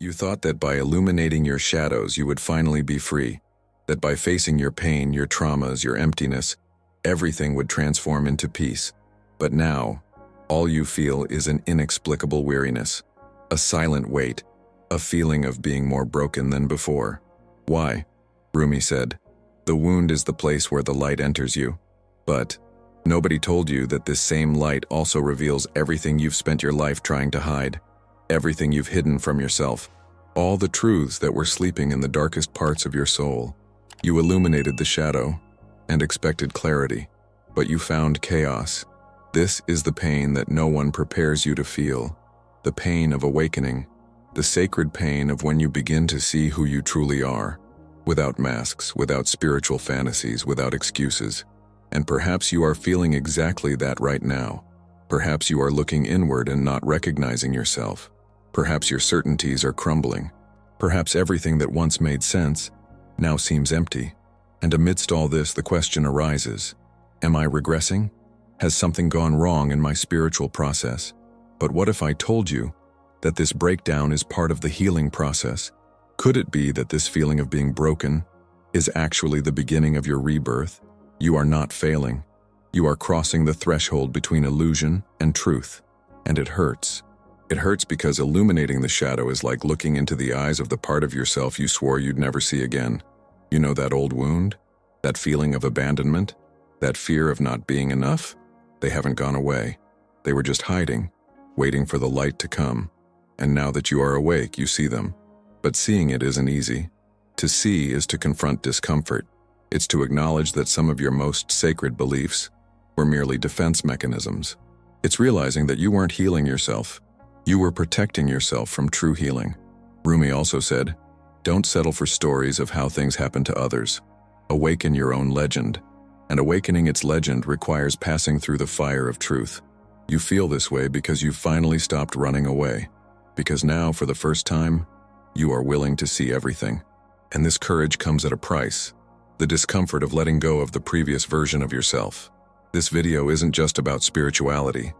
You thought that by illuminating your shadows you would finally be free, that by facing your pain, your traumas, your emptiness, everything would transform into peace. But now, all you feel is an inexplicable weariness, a silent weight, a feeling of being more broken than before. Why? Rumi said, "The wound is the place where the light enters you." But nobody told you that this same light also reveals everything you've spent your life trying to hide, everything you've hidden from yourself, all the truths that were sleeping in the darkest parts of your soul. You illuminated the shadow and expected clarity, but you found chaos. This is the pain that no one prepares you to feel, the pain of awakening, the sacred pain of when you begin to see who you truly are, without masks, without spiritual fantasies, without excuses. And perhaps you are feeling exactly that right now. Perhaps you are looking inward and not recognizing yourself. Perhaps your certainties are crumbling. Perhaps everything that once made sense now seems empty. And amidst all this, the question arises, am I regressing? Has something gone wrong in my spiritual process? But what if I told you that this breakdown is part of the healing process? Could it be that this feeling of being broken is actually the beginning of your rebirth? You are not failing. You are crossing the threshold between illusion and truth. And it hurts. It hurts because illuminating the shadow is like looking into the eyes of the part of yourself you swore you'd never see again. You know that old wound? That feeling of abandonment? That fear of not being enough? They haven't gone away. They were just hiding, waiting for the light to come. And now that you are awake, you see them. But seeing it isn't easy. To see is to confront discomfort. It's to acknowledge that some of your most sacred beliefs were merely defense mechanisms. It's realizing that you weren't healing yourself. You were protecting yourself from true healing. Rumi also said, "Don't settle for stories of how things happen to others. Awaken your own legend." And awakening its legend requires passing through the fire of truth. You feel this way because you've finally stopped running away. Because now, for the first time, you are willing to see everything. And this courage comes at a price. The discomfort of letting go of the previous version of yourself. This video isn't just about spirituality.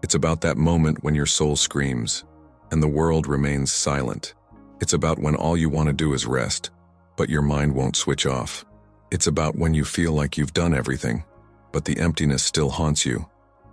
It's about that moment when your soul screams, and the world remains silent. It's about when all you want to do is rest, but your mind won't switch off. It's about when you feel like you've done everything, but the emptiness still haunts you.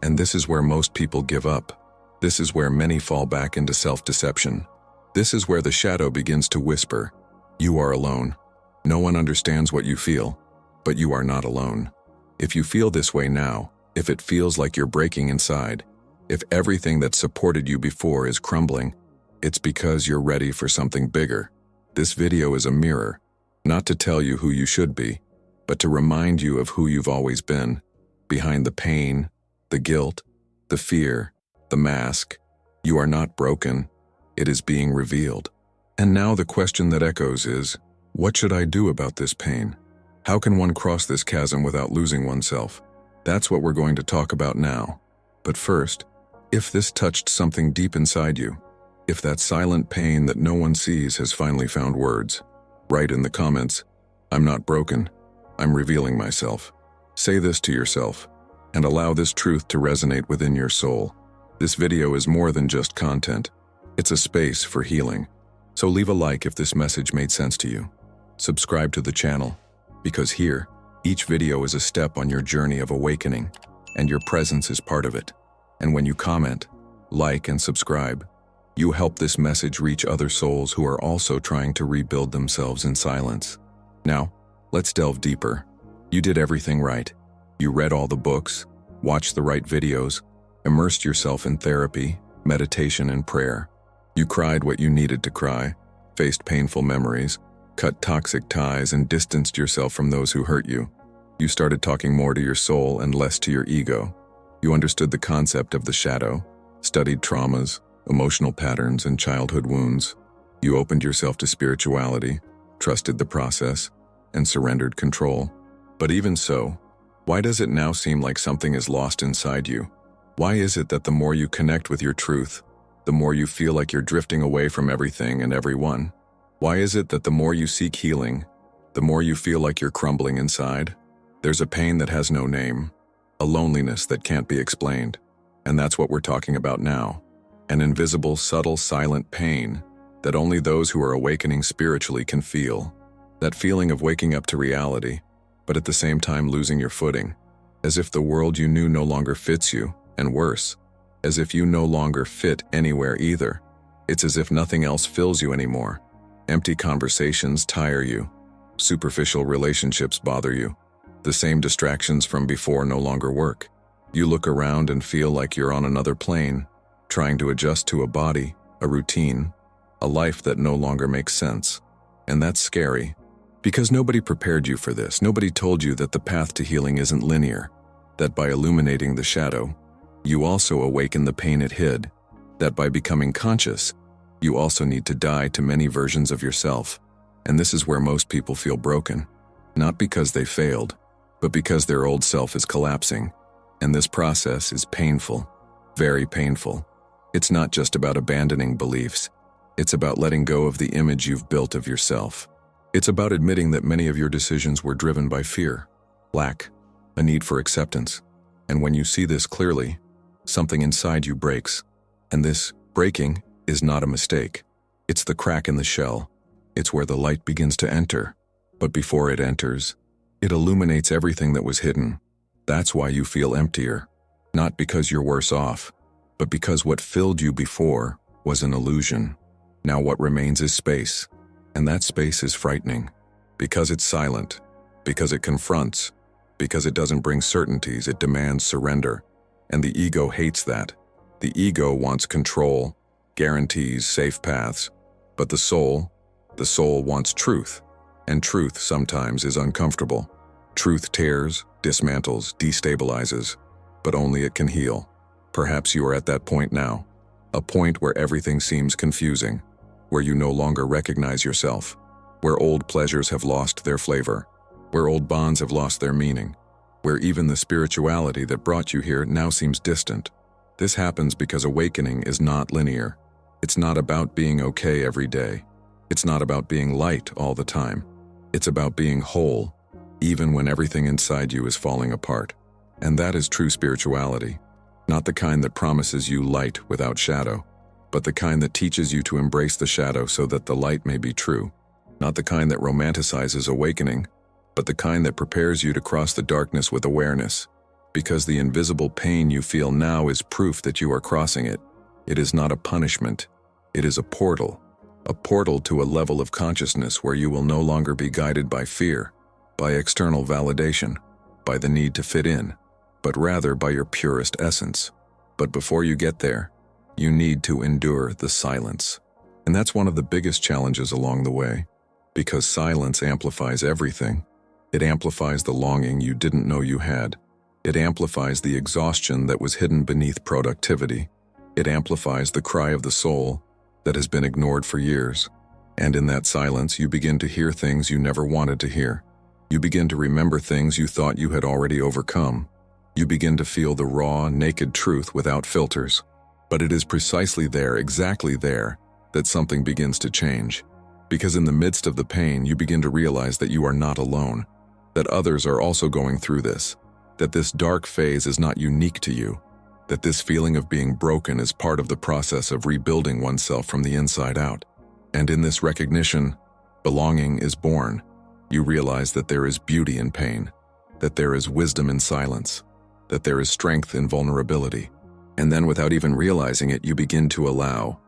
And this is where most people give up. This is where many fall back into self-deception. This is where the shadow begins to whisper, "You are alone." No one understands what you feel, but you are not alone. If you feel this way now, if it feels like you're breaking inside, if everything that supported you before is crumbling, it's because you're ready for something bigger. This video is a mirror, not to tell you who you should be, but to remind you of who you've always been. Behind the pain, the guilt, the fear, the mask, you are not broken. It is being revealed. And now the question that echoes is, what should I do about this pain? How can one cross this chasm without losing oneself? That's what we're going to talk about now. But first, if this touched something deep inside you, if that silent pain that no one sees has finally found words, write in the comments, "I'm not broken. I'm revealing myself." Say this to yourself, and allow this truth to resonate within your soul. This video is more than just content. It's a space for healing. So leave a like if this message made sense to you. Subscribe to the channel, because here, each video is a step on your journey of awakening, and your presence is part of it. And when you comment, like, and subscribe, you help this message reach other souls who are also trying to rebuild themselves in silence. Now, let's delve deeper. You did everything right. You read all the books, watched the right videos, immersed yourself in therapy, meditation, and prayer. You cried what you needed to cry, faced painful memories, cut toxic ties, and distanced yourself from those who hurt you. You started talking more to your soul and less to your ego. You understood the concept of the shadow, studied traumas, emotional patterns, and childhood wounds. You opened yourself to spirituality, trusted the process, and surrendered control. But even so, why does it now seem like something is lost inside you? Why is it that the more you connect with your truth, the more you feel like you're drifting away from everything and everyone? Why is it that the more you seek healing, the more you feel like you're crumbling inside? There's a pain that has no name, a loneliness that can't be explained. And that's what we're talking about now. An invisible, subtle, silent pain that only those who are awakening spiritually can feel. That feeling of waking up to reality, but at the same time losing your footing, as if the world you knew no longer fits you, and worse, as if you no longer fit anywhere either. It's as if nothing else fills you anymore. Empty conversations tire you. Superficial relationships bother you. The same distractions from before no longer work. You look around and feel like you're on another plane, trying to adjust to a body, a routine, a life that no longer makes sense. And that's scary, because nobody prepared you for this. Nobody told you that the path to healing isn't linear, that by illuminating the shadow, you also awaken the pain it hid, that by becoming conscious, you also need to die to many versions of yourself. And this is where most people feel broken, not because they failed, but because their old self is collapsing. And this process is painful, very painful. It's not just about abandoning beliefs. It's about letting go of the image you've built of yourself. It's about admitting that many of your decisions were driven by fear, lack, a need for acceptance. And when you see this clearly, something inside you breaks. And this breaking is not a mistake. It's the crack in the shell. It's where the light begins to enter. But before it enters, it illuminates everything that was hidden. That's why you feel emptier. Not because you're worse off, but because what filled you before was an illusion. Now what remains is space. And that space is frightening. Because it's silent. Because it confronts. Because it doesn't bring certainties, it demands surrender. And the ego hates that. The ego wants control, guarantees, safe paths. But the soul wants truth. And truth sometimes is uncomfortable. Truth tears, dismantles, destabilizes, but only it can heal. Perhaps you are at that point now. A point where everything seems confusing, where you no longer recognize yourself, where old pleasures have lost their flavor, where old bonds have lost their meaning, where even the spirituality that brought you here now seems distant. This happens because awakening is not linear. It's not about being okay every day. It's not about being light all the time. It's about being whole, even when everything inside you is falling apart. And that is true spirituality. Not the kind that promises you light without shadow, but the kind that teaches you to embrace the shadow so that the light may be true. Not the kind that romanticizes awakening, but the kind that prepares you to cross the darkness with awareness. Because the invisible pain you feel now is proof that you are crossing it. It is not a punishment. It is a portal to a level of consciousness where you will no longer be guided by fear, by external validation, by the need to fit in, but rather by your purest essence. But before you get there, you need to endure the silence. And that's one of the biggest challenges along the way, because silence amplifies everything. It amplifies the longing you didn't know you had. It amplifies the exhaustion that was hidden beneath productivity. It amplifies the cry of the soul that has been ignored for years. And in that silence, you begin to hear things you never wanted to hear. You begin to remember things you thought you had already overcome. You begin to feel the raw, naked truth without filters. But it is precisely there, exactly there, that something begins to change. Because in the midst of the pain, you begin to realize that you are not alone, that others are also going through this, that this dark phase is not unique to you, that this feeling of being broken is part of the process of rebuilding oneself from the inside out. And in this recognition, belonging is born. You realize that there is beauty in pain, that there is wisdom in silence, that there is strength in vulnerability. And then without even realizing it, you begin to allow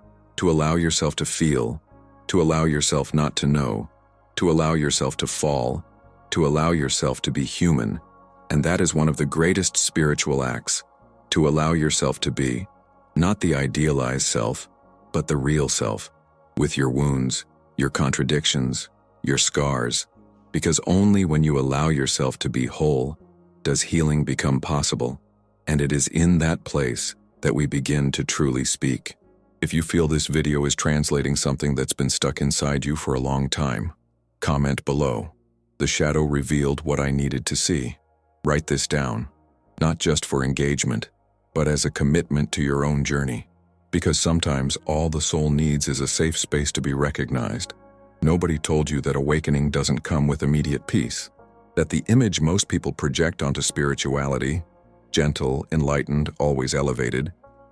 yourself to feel, to allow yourself not to know, to allow yourself to fall, to allow yourself to be human. And that is one of the greatest spiritual acts, to allow yourself to be, not the idealized self, but the real self, with your wounds, your contradictions, your scars. Because only when you allow yourself to be whole does healing become possible. And it is in that place that we begin to truly speak. If you feel this video is translating something that's been stuck inside you for a long time, comment below. The shadow revealed what I needed to see. Write this down, not just for engagement, but as a commitment to your own journey. Because sometimes all the soul needs is a safe space to be recognized. Nobody told you that awakening doesn't come with immediate peace, that the image most people project onto spirituality, gentle, enlightened, always elevated,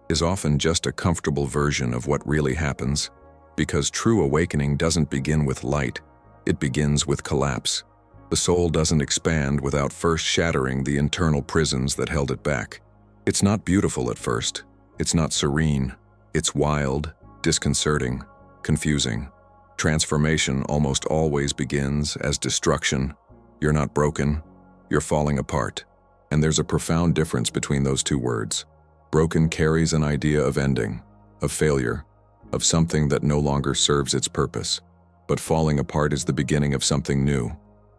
is often just a comfortable version of what really happens. Because true awakening doesn't begin with light, it begins with collapse. The soul doesn't expand without first shattering the internal prisons that held it back. It's not beautiful at first. It's not serene. It's wild, disconcerting, confusing. Transformation almost always begins as destruction. You're not broken, you're falling apart. And there's a profound difference between those two words. Broken carries an idea of ending, of failure, of something that no longer serves its purpose. But falling apart is the beginning of something new.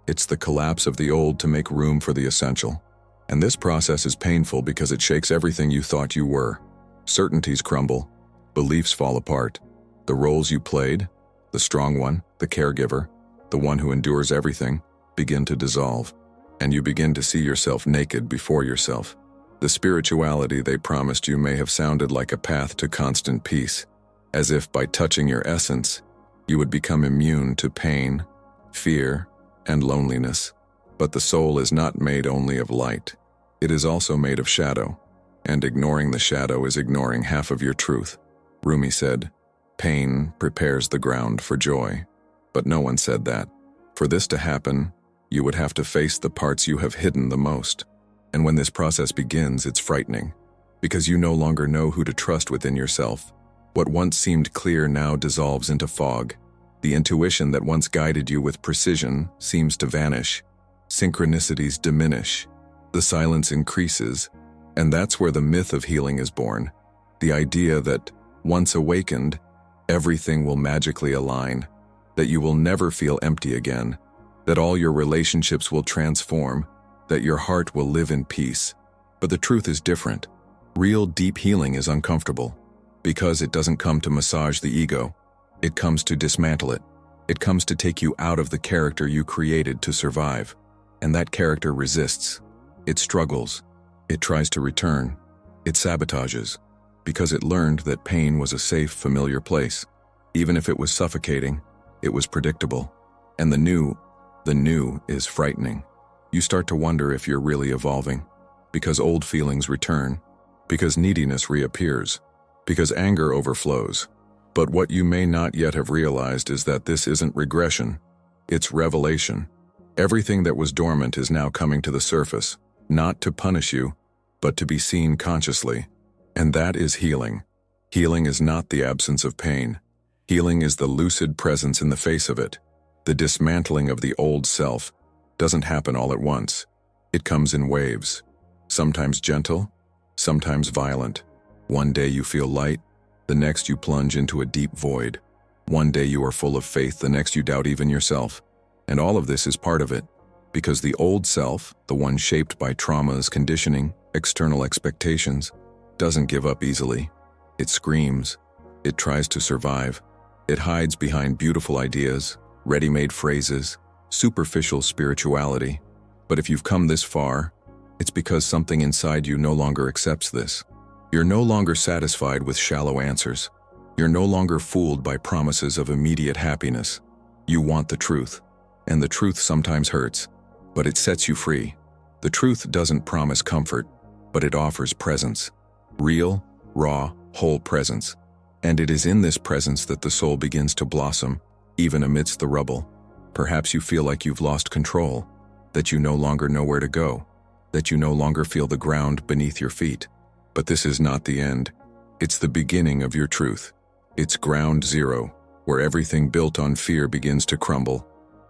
It's the collapse of the old to make room for the essential. And this process is painful because it shakes everything you thought you were. Certainties crumble, beliefs fall apart. The roles you played, the strong one, the caregiver, the one who endures everything, begin to dissolve. And you begin to see yourself naked before yourself. The spirituality they promised you may have sounded like a path to constant peace, as if by touching your essence, you would become immune to pain, fear, and loneliness. But the soul is not made only of light. It is also made of shadow, and ignoring the shadow is ignoring half of your truth. Rumi said, "Pain prepares the ground for joy." But no one said that. For this to happen, you would have to face the parts you have hidden the most. And when this process begins, it's frightening, because you no longer know who to trust within yourself. What once seemed clear now dissolves into fog. The intuition that once guided you with precision seems to vanish. Synchronicities diminish. The silence increases. And that's where the myth of healing is born. The idea that, once awakened, everything will magically align, that you will never feel empty again, that all your relationships will transform, that your heart will live in peace. But the truth is different. Real deep healing is uncomfortable, because it doesn't come to massage the ego. It comes to dismantle it. It comes to take you out of the character you created to survive. And that character resists. It struggles. It tries to return. It sabotages, because it learned that pain was a safe, familiar place. Even if it was suffocating, it was predictable. And the new is frightening. You start to wonder if you're really evolving, because old feelings return, because neediness reappears, because anger overflows. But what you may not yet have realized is that this isn't regression, it's revelation. Everything that was dormant is now coming to the surface, not to punish you, but to be seen consciously. And that is healing. Healing is not the absence of pain. Healing is the lucid presence in the face of it. The dismantling of the old self doesn't happen all at once. It comes in waves, sometimes gentle, sometimes violent. One day you feel light, the next you plunge into a deep void. One day you are full of faith, the next you doubt even yourself. And all of this is part of it, because the old self, the one shaped by traumas, conditioning, external expectations, doesn't give up easily. It screams. It tries to survive. It hides behind beautiful ideas, ready-made phrases, superficial spirituality. But if you've come this far, it's because something inside you no longer accepts this. You're no longer satisfied with shallow answers. You're no longer fooled by promises of immediate happiness. You want the truth, and the truth sometimes hurts, but it sets you free. The truth doesn't promise comfort, but it offers presence. Real, raw, whole presence. And it is in this presence that the soul begins to blossom, even amidst the rubble. Perhaps you feel like you've lost control, that you no longer know where to go, that you no longer feel the ground beneath your feet. But this is not the end. It's the beginning of your truth. It's ground zero, where everything built on fear begins to crumble,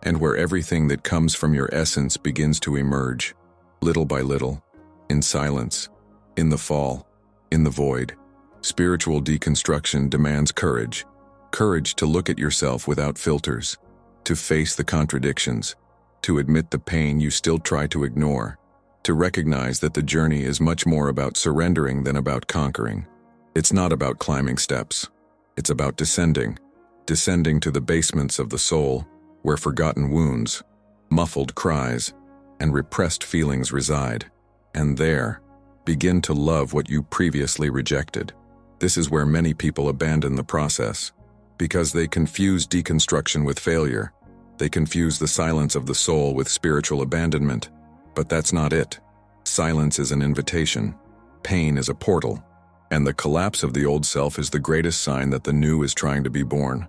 and where everything that comes from your essence begins to emerge, little by little, in silence, in the fall, in the void. Spiritual deconstruction demands courage. Courage to look at yourself without filters, to face the contradictions, to admit the pain you still try to ignore, to recognize that the journey is much more about surrendering than about conquering. It's not about climbing steps. It's about descending to the basements of the soul, where forgotten wounds, muffled cries, and repressed feelings reside. And there, begin to love what you previously rejected. This is where many people abandon the process, because they confuse deconstruction with failure. They confuse the silence of the soul with spiritual abandonment. But that's not it. Silence is an invitation. Pain is a portal. And the collapse of the old self is the greatest sign that the new is trying to be born.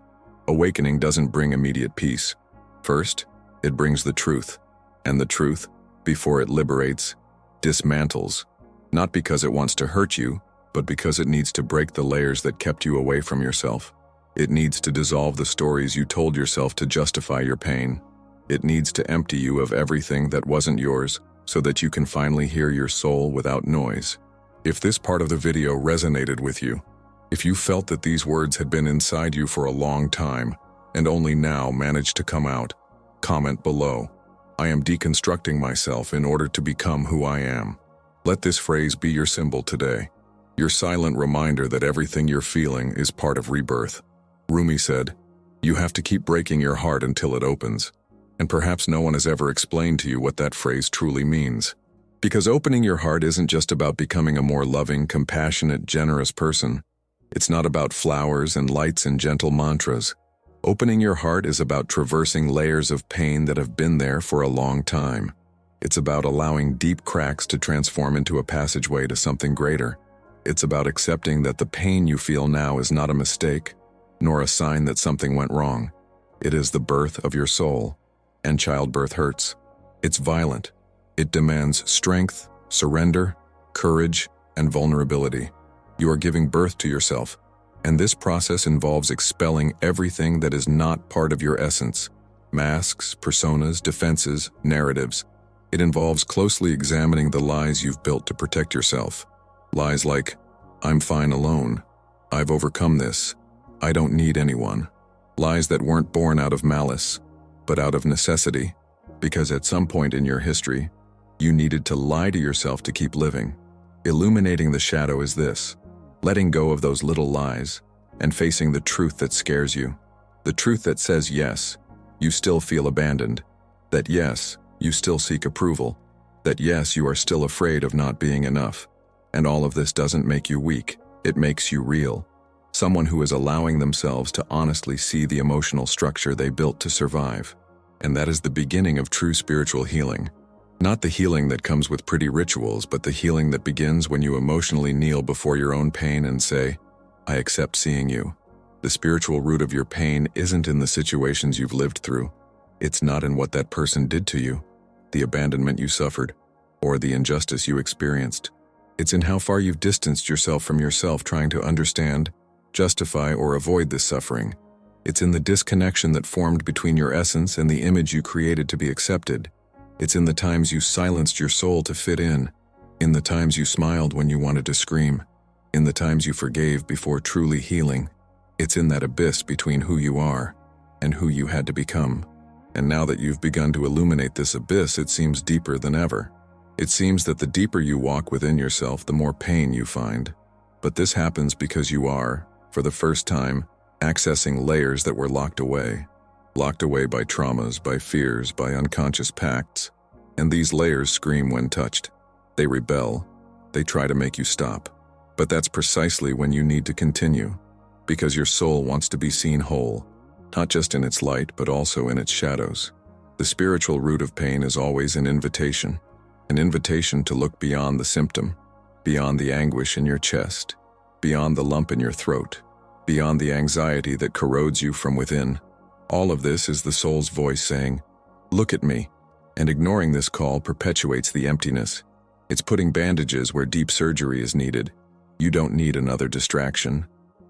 Awakening doesn't bring immediate peace. First, it brings the truth. And the truth, before it liberates, dismantles. Not because it wants to hurt you, but because it needs to break the layers that kept you away from yourself. It needs to dissolve the stories you told yourself to justify your pain. It needs to empty you of everything that wasn't yours so that you can finally hear your soul without noise. If this part of the video resonated with you, if you felt that these words had been inside you for a long time and only now managed to come out, comment below. I am deconstructing myself in order to become who I am. Let this phrase be your symbol today. Your silent reminder that everything you're feeling is part of rebirth. Rumi said, "You have to keep breaking your heart until it opens." And perhaps no one has ever explained to you what that phrase truly means. Because opening your heart isn't just about becoming a more loving, compassionate, generous person. It's not about flowers and lights and gentle mantras. Opening your heart is about traversing layers of pain that have been there for a long time. It's about allowing deep cracks to transform into a passageway to something greater. It's about accepting that the pain you feel now is not a mistake, nor a sign that something went wrong. It is the birth of your soul. And childbirth hurts. It's violent. It demands strength, surrender, courage, and vulnerability. You are giving birth to yourself, and this process involves expelling everything that is not part of your essence. Masks, personas, defenses, narratives. It involves closely examining the lies you've built to protect yourself. Lies like, "I'm fine alone," "I've overcome this," "I don't need anyone." Lies that weren't born out of malice, but out of necessity, because at some point in your history, you needed to lie to yourself to keep living. Illuminating the shadow is this: letting go of those little lies and facing the truth that scares you. The truth that says yes, you still feel abandoned. That yes, you still seek approval. That yes, you are still afraid of not being enough. And all of this doesn't make you weak, it makes you real. Someone who is allowing themselves to honestly see the emotional structure they built to survive. And that is the beginning of true spiritual healing. Not the healing that comes with pretty rituals, but the healing that begins when you emotionally kneel before your own pain and say, "I accept seeing you." The spiritual root of your pain isn't in the situations you've lived through. It's not in what that person did to you, the abandonment you suffered, or the injustice you experienced. It's in how far you've distanced yourself from yourself trying to understand, justify, or avoid this suffering. It's in the disconnection that formed between your essence and the image you created to be accepted. It's in the times you silenced your soul to fit in the times you smiled when you wanted to scream, in the times you forgave before truly healing. It's in that abyss between who you are and who you had to become. And now that you've begun to illuminate this abyss, it seems deeper than ever. It seems that the deeper you walk within yourself, the more pain you find. But this happens because you are, for the first time, accessing layers that were locked away by traumas, by fears, by unconscious pacts. And these layers scream when touched. They rebel. They try to make you stop. But that's precisely when you need to continue, because your soul wants to be seen whole, not just in its light, but also in its shadows. The spiritual root of pain is always an invitation to look beyond the symptom, beyond the anguish in your chest, beyond the lump in your throat, beyond the anxiety that corrodes you from within. All of this is the soul's voice saying, "Look at me," and ignoring this call perpetuates the emptiness. It's putting bandages where deep surgery is needed. You don't need another distraction.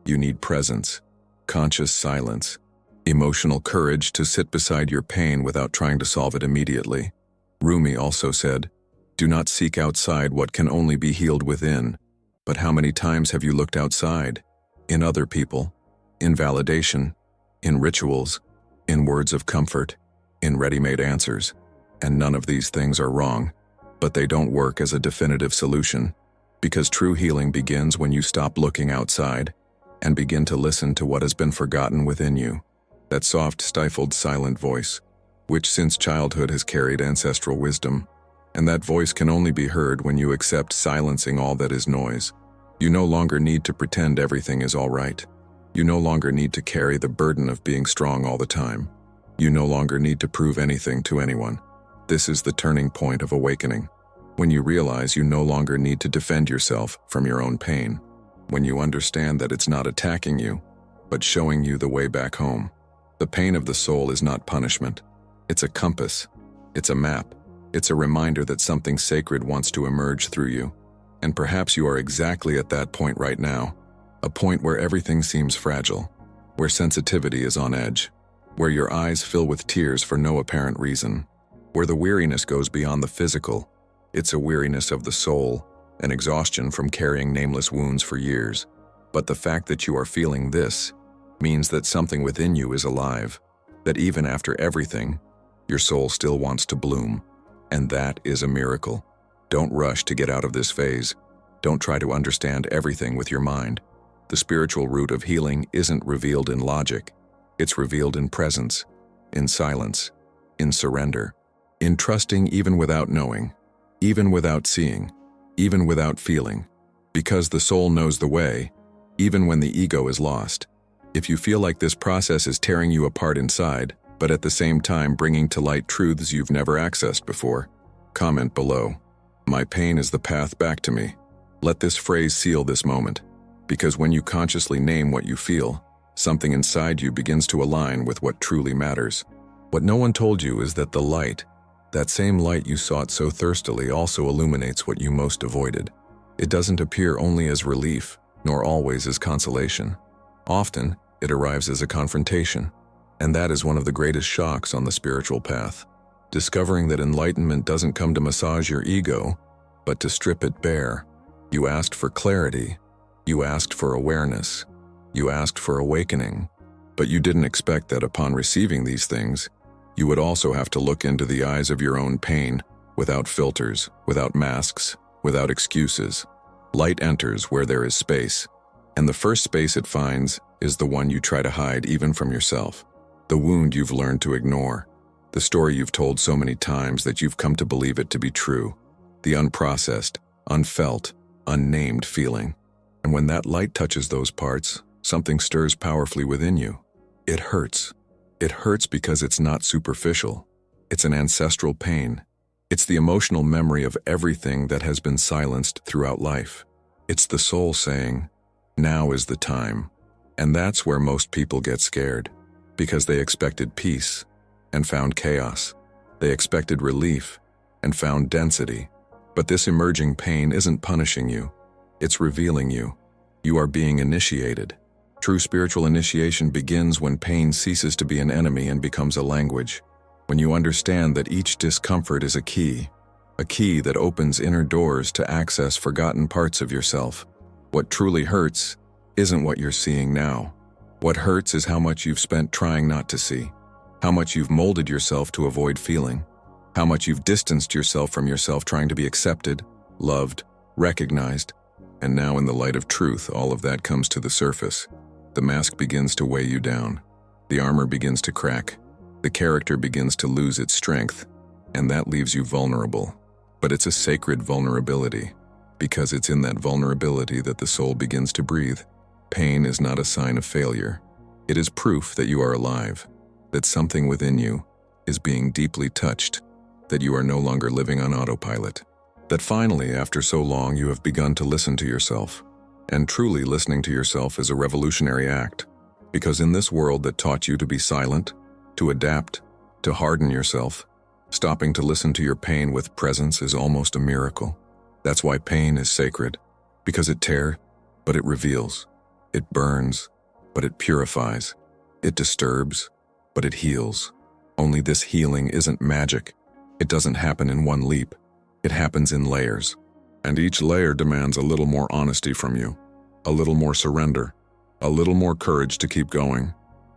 You need presence, conscious silence, emotional courage to sit beside your pain without trying to solve it immediately. Rumi also said, "Do not seek outside what can only be healed within." But how many times have you looked outside? In other people, in validation, in rituals, in words of comfort, in ready-made answers. And none of these things are wrong, but they don't work as a definitive solution. Because true healing begins when you stop looking outside and begin to listen to what has been forgotten within you. That soft, stifled, silent voice, which since childhood has carried ancestral wisdom. And that voice can only be heard when you accept silencing all that is noise. You no longer need to pretend everything is all right. You no longer need to carry the burden of being strong all the time. You no longer need to prove anything to anyone. This is the turning point of awakening. When you realize you no longer need to defend yourself from your own pain. When you understand that it's not attacking you, but showing you the way back home. The pain of the soul is not punishment. It's a compass. It's a map. It's a reminder that something sacred wants to emerge through you. And perhaps you are exactly at that point right now. A point where everything seems fragile, where sensitivity is on edge, where your eyes fill with tears for no apparent reason, where the weariness goes beyond the physical. It's a weariness of the soul, an exhaustion from carrying nameless wounds for years. But the fact that you are feeling this means that something within you is alive, that even after everything, your soul still wants to bloom. And that is a miracle. Don't rush to get out of this phase. Don't try to understand everything with your mind. The spiritual root of healing isn't revealed in logic. It's revealed in presence, in silence, in surrender, in trusting even without knowing, even without seeing, even without feeling. Because the soul knows the way, even when the ego is lost. If you feel like this process is tearing you apart inside, but at the same time bringing to light truths you've never accessed before, comment below. My pain is the path back to me. Let this phrase seal this moment, because when you consciously name what you feel, something inside you begins to align with what truly matters. What no one told you is that the light, that same light you sought so thirstily, also illuminates what you most avoided. It doesn't appear only as relief, nor always as consolation. Often, it arrives as a confrontation, and that is one of the greatest shocks on the spiritual path. Discovering that enlightenment doesn't come to massage your ego, but to strip it bare. You asked for clarity, you asked for awareness, you asked for awakening, but you didn't expect that upon receiving these things, you would also have to look into the eyes of your own pain, without filters, without masks, without excuses. Light enters where there is space, and the first space it finds is the one you try to hide even from yourself. The wound you've learned to ignore, the story you've told so many times that you've come to believe it to be true, the unprocessed, unfelt, unnamed feeling. And when that light touches those parts, something stirs powerfully within you. It hurts. It hurts because it's not superficial. It's an ancestral pain. It's the emotional memory of everything that has been silenced throughout life. It's the soul saying, now is the time. And that's where most people get scared, because they expected peace and found chaos. They expected relief and found density. But this emerging pain isn't punishing you. It's revealing you. You are being initiated. True spiritual initiation begins when pain ceases to be an enemy and becomes a language. When you understand that each discomfort is a key that opens inner doors to access forgotten parts of yourself. What truly hurts isn't what you're seeing now. What hurts is how much you've spent trying not to see, how much you've molded yourself to avoid feeling, how much you've distanced yourself from yourself trying to be accepted, loved, recognized. And now in the light of truth, all of that comes to the surface. The mask begins to weigh you down. The armor begins to crack. The character begins to lose its strength, and that leaves you vulnerable. But it's a sacred vulnerability, because it's in that vulnerability that the soul begins to breathe. Pain is not a sign of failure. It is proof that you are alive, that something within you is being deeply touched, that you are no longer living on autopilot, that finally, after so long, you have begun to listen to yourself. And truly listening to yourself is a revolutionary act, because in this world that taught you to be silent, to adapt, to harden yourself, stopping to listen to your pain with presence is almost a miracle. That's why pain is sacred, because it tears, but it reveals. It burns, but it purifies. It disturbs, but it heals. Only this healing isn't magic. It doesn't happen in one leap. It happens in layers. And each layer demands a little more honesty from you, a little more surrender, a little more courage to keep going,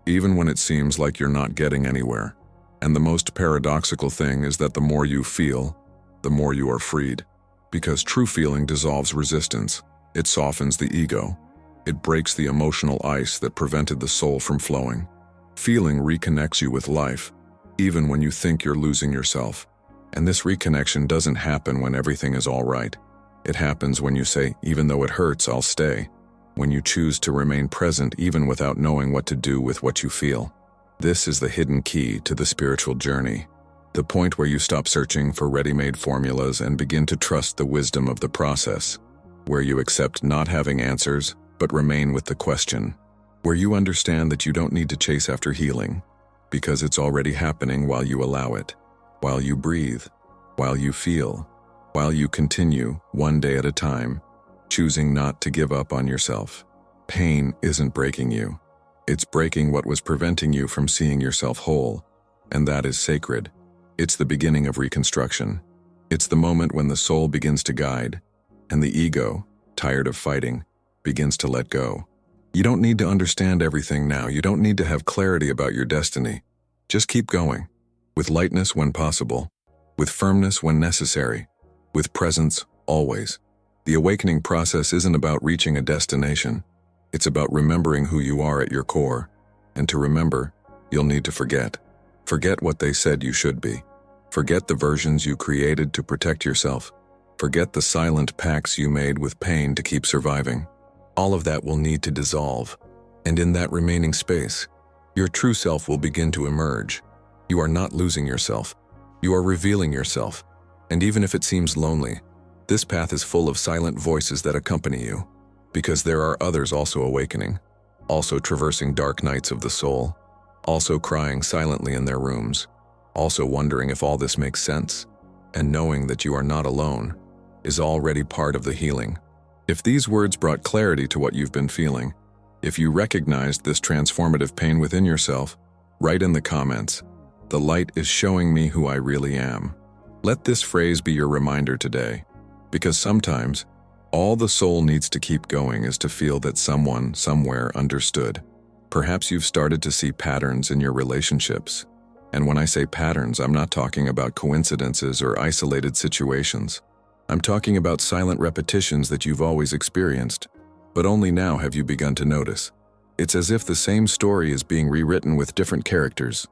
even when it seems like you're not getting anywhere. And the most paradoxical thing is that the more you feel, the more you are freed. Because true feeling dissolves resistance. It softens the ego. It breaks the emotional ice that prevented the soul from flowing. Feeling reconnects you with life, even when you think you're losing yourself. And this reconnection doesn't happen when everything is all right. It happens when you say, even though it hurts, I'll stay. When you choose to remain present even without knowing what to do with what you feel. This is the hidden key to the spiritual journey. The point where you stop searching for ready-made formulas and begin to trust the wisdom of the process. Where you accept not having answers, but remain with the question. Where you understand that you don't need to chase after healing. because it's already happening while you allow it, while you breathe, while you feel, while you continue, one day at a time, choosing not to give up on yourself. Pain isn't breaking you. It's breaking what was preventing you from seeing yourself whole, and that is sacred. It's the beginning of reconstruction. It's the moment when the soul begins to guide, and the ego, tired of fighting, begins to let go. You don't need to understand everything now. You don't need to have clarity about your destiny. Just keep going, with lightness when possible, with firmness when necessary, with presence always. The awakening process isn't about reaching a destination. It's about remembering who you are at your core. And to remember, you'll need to forget. Forget what they said you should be. Forget the versions you created to protect yourself. Forget the silent pacts you made with pain to keep surviving. All of that will need to dissolve. And in that remaining space, your true self will begin to emerge. You are not losing yourself. You are revealing yourself. And even if it seems lonely, this path is full of silent voices that accompany you. Because there are others also awakening, also traversing dark nights of the soul, also crying silently in their rooms, also wondering if all this makes sense, and knowing that you are not alone is already part of the healing. If these words brought clarity to what you've been feeling, if you recognized this transformative pain within yourself, write in the comments, "The light is showing me who I really am." Let this phrase be your reminder today, because sometimes, all the soul needs to keep going is to feel that someone, somewhere understood. Perhaps you've started to see patterns in your relationships. And when I say patterns, I'm not talking about coincidences or isolated situations. I'm talking about silent repetitions that you've always experienced, but only now have you begun to notice. It's as if the same story is being rewritten with different characters,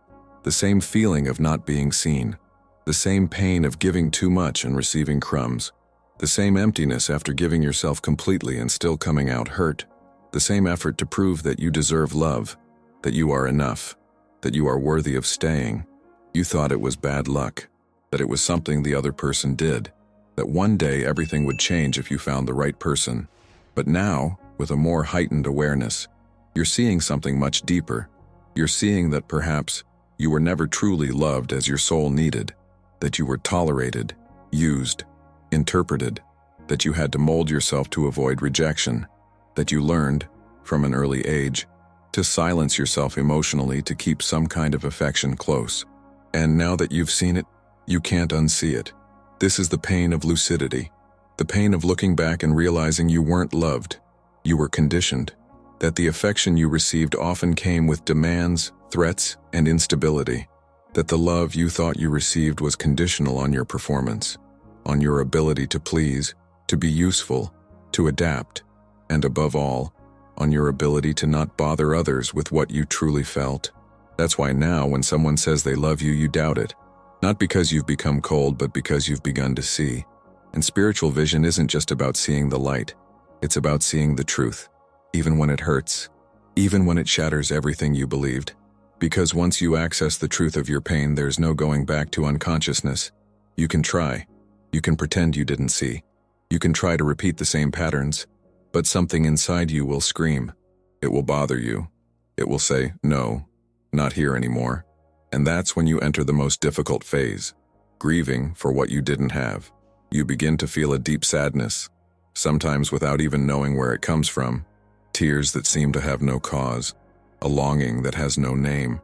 the same feeling of not being seen, the same pain of giving too much and receiving crumbs, the same emptiness after giving yourself completely and still coming out hurt. The same effort to prove that you deserve love, that you are enough, that you are worthy of staying. You thought it was bad luck, that it was something the other person did, that one day everything would change if you found the right person. But now, with a more heightened awareness, you're seeing something much deeper. You're seeing that perhaps you were never truly loved as your soul needed, that you were tolerated, used, interpreted, that you had to mold yourself to avoid rejection, that you learned, from an early age, to silence yourself emotionally to keep some kind of affection close. And now that you've seen it, you can't unsee it. This is the pain of lucidity, the pain of looking back and realizing you weren't loved, you were conditioned, that the affection you received often came with demands, threats, and instability, that the love you thought you received was conditional on your performance, on your ability to please, to be useful, to adapt, and above all, on your ability to not bother others with what you truly felt. That's why now when someone says they love you, you doubt it. Not because you've become cold, but because you've begun to see. And spiritual vision isn't just about seeing the light. It's about seeing the truth, even when it hurts, even when it shatters everything you believed. Because once you access the truth of your pain, there's no going back to unconsciousness. You can try. You can pretend you didn't see. You can try to repeat the same patterns, but something inside you will scream. It will bother you. It will say, no, not here anymore. And that's when you enter the most difficult phase, grieving for what you didn't have. You begin to feel a deep sadness, sometimes without even knowing where it comes from, tears that seem to have no cause, a longing that has no name.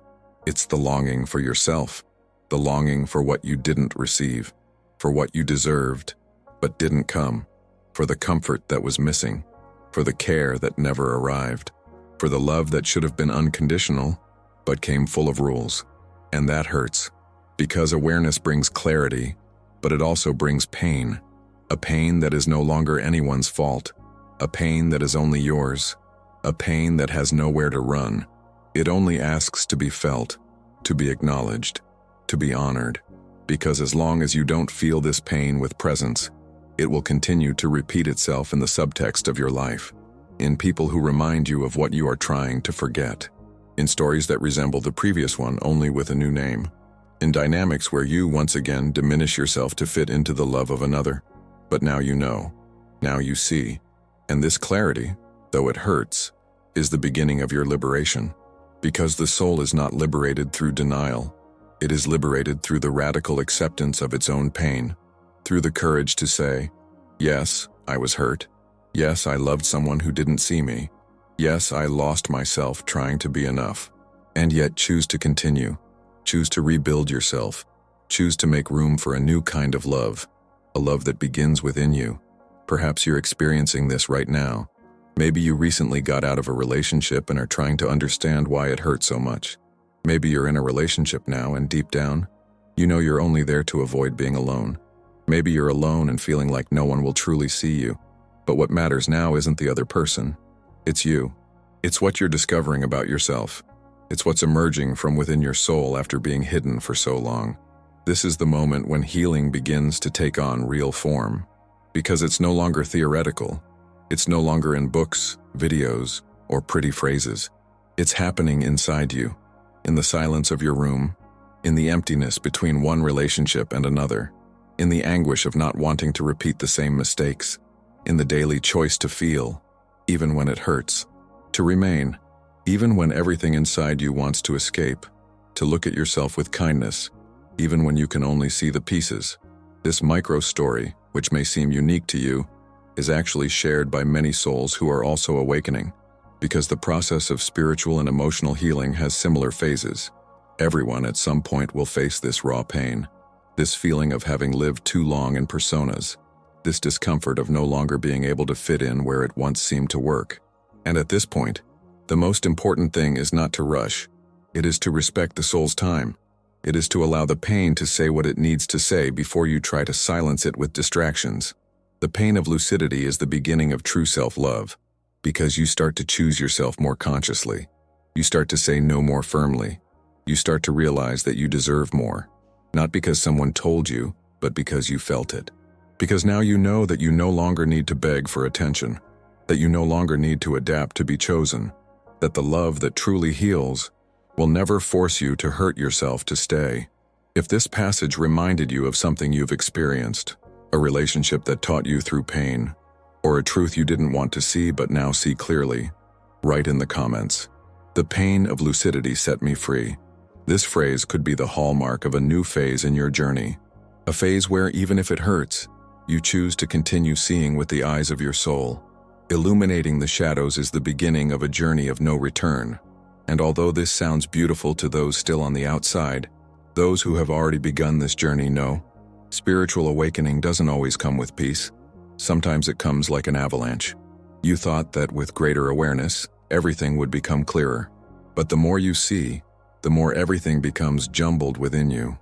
It's the longing for yourself, the longing for what you didn't receive, for what you deserved, but didn't come, for the comfort that was missing, for the care that never arrived, for the love that should have been unconditional, but came full of rules. And that hurts, because awareness brings clarity, but it also brings pain, a pain that is no longer anyone's fault, a pain that is only yours, a pain that has nowhere to run. It only asks to be felt, to be acknowledged, to be honored, because as long as you don't feel this pain with presence, it will continue to repeat itself in the subtext of your life, in people who remind you of what you are trying to forget, in stories that resemble the previous one only with a new name, in dynamics where you once again diminish yourself to fit into the love of another. But now you know, now you see, and this clarity, though it hurts, is the beginning of your liberation. Because the soul is not liberated through denial. It is liberated through the radical acceptance of its own pain, through the courage to say, yes, I was hurt. Yes, I loved someone who didn't see me. Yes, I lost myself trying to be enough. And yet choose to continue. Choose to rebuild yourself. Choose to make room for a new kind of love, a love that begins within you. Perhaps you're experiencing this right now. Maybe you recently got out of a relationship and are trying to understand why it hurt so much. Maybe you're in a relationship now and deep down, you know you're only there to avoid being alone. Maybe you're alone and feeling like no one will truly see you. But what matters now isn't the other person. It's you. It's what you're discovering about yourself. It's what's emerging from within your soul after being hidden for so long. This is the moment when healing begins to take on real form. Because it's no longer theoretical. It's no longer in books, videos, or pretty phrases. It's happening inside you, in the silence of your room, in the emptiness between one relationship and another, in the anguish of not wanting to repeat the same mistakes, in the daily choice to feel, even when it hurts, to remain, even when everything inside you wants to escape, to look at yourself with kindness, even when you can only see the pieces. This micro story, which may seem unique to you, is actually shared by many souls who are also awakening, because the process of spiritual and emotional healing has similar phases. Everyone at some point will face this raw pain, this feeling of having lived too long in personas, this discomfort of no longer being able to fit in where it once seemed to work. And at this point, the most important thing is not to rush. It is to respect the soul's time. It is to allow the pain to say what it needs to say before you try to silence it with distractions. The pain of lucidity is the beginning of true self-love, because you start to choose yourself more consciously. You start to say no more firmly. You start to realize that you deserve more, not because someone told you, but because you felt it. Because now you know that you no longer need to beg for attention, that you no longer need to adapt to be chosen, that the love that truly heals will never force you to hurt yourself to stay. If this passage reminded you of something you've experienced, a relationship that taught you through pain, or a truth you didn't want to see but now see clearly, write in the comments, "The pain of lucidity set me free." This phrase could be the hallmark of a new phase in your journey, a phase where even if it hurts, you choose to continue seeing with the eyes of your soul. Illuminating the shadows is the beginning of a journey of no return. And although this sounds beautiful to those still on the outside, those who have already begun this journey know, spiritual awakening doesn't always come with peace. Sometimes it comes like an avalanche. You thought that with greater awareness, everything would become clearer. But the more you see, the more everything becomes jumbled within you.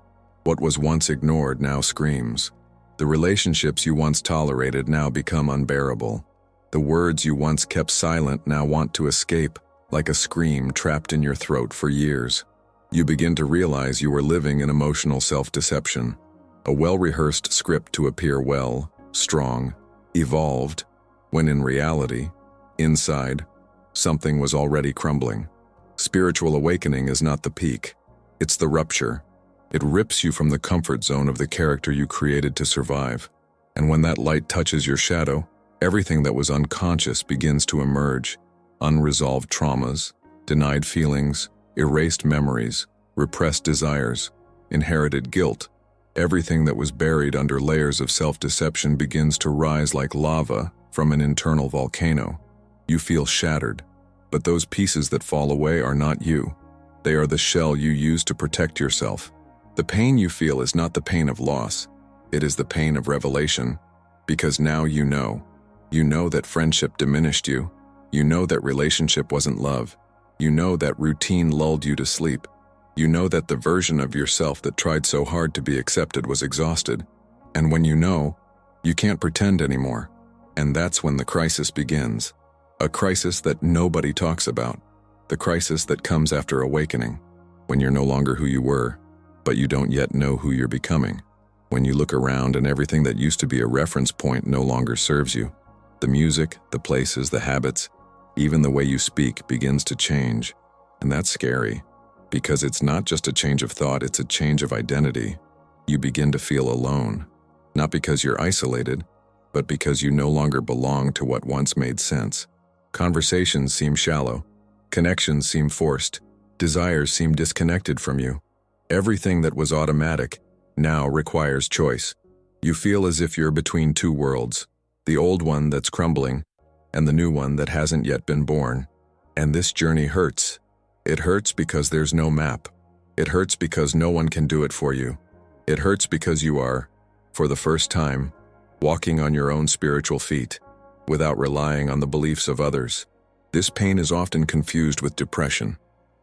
What was once ignored now screams. The relationships you once tolerated now become unbearable. The words you once kept silent now want to escape, like a scream trapped in your throat for years. You begin to realize you are living in emotional self-deception, a well-rehearsed script to appear well, strong, evolved, when in reality, inside, something was already crumbling. Spiritual awakening is not the peak, it's the rupture. It rips you from the comfort zone of the character you created to survive. And when that light touches your shadow, everything that was unconscious begins to emerge. Unresolved traumas, denied feelings, erased memories, repressed desires, inherited guilt. Everything that was buried under layers of self-deception begins to rise like lava from an internal volcano. You feel shattered, but those pieces that fall away are not you. They are the shell you use to protect yourself. The pain you feel is not the pain of loss. It is the pain of revelation, because now you know. You know that friendship diminished you. You know that relationship wasn't love. You know that routine lulled you to sleep. You know that the version of yourself that tried so hard to be accepted was exhausted. And when you know, you can't pretend anymore. And that's when the crisis begins. A crisis that nobody talks about. The crisis that comes after awakening, when you're no longer who you were, but you don't yet know who you're becoming. When you look around and everything that used to be a reference point no longer serves you. The music, the places, the habits, even the way you speak begins to change. And that's scary, because it's not just a change of thought, it's a change of identity. You begin to feel alone, not because you're isolated, but because you no longer belong to what once made sense. Conversations seem shallow, connections seem forced, Desires seem disconnected from you. Everything that was automatic now requires choice. You feel as if you're between two worlds, the old one that's crumbling and the new one that hasn't yet been born. And this journey hurts. It hurts because there's no map. It hurts because no one can do it for you. It hurts because you are, for the first time, walking on your own spiritual feet, without relying on the beliefs of others. This pain is often confused with depression,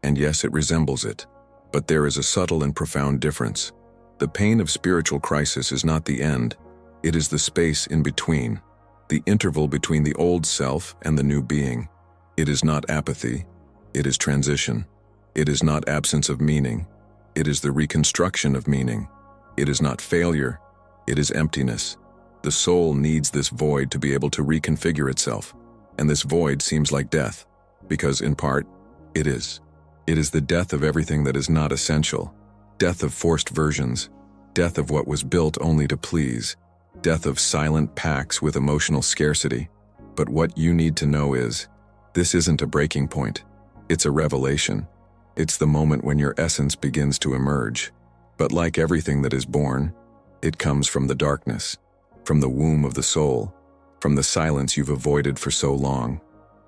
and yes, it resembles it. But there is a subtle and profound difference. The pain of spiritual crisis is not the end. It is the space in between, the interval between the old self and the new being. It is not apathy. It is transition. It is not absence of meaning. It is the reconstruction of meaning. It is not failure. It is emptiness. The soul needs this void to be able to reconfigure itself, and this void seems like death, because in part, it is. It is the death of everything that is not essential, death of forced versions, death of what was built only to please, death of silent pacts with emotional scarcity. But what you need to know is, this isn't a breaking point. It's a revelation. It's the moment when your essence begins to emerge. But like everything that is born, it comes from the darkness, from the womb of the soul, from the silence you've avoided for so long.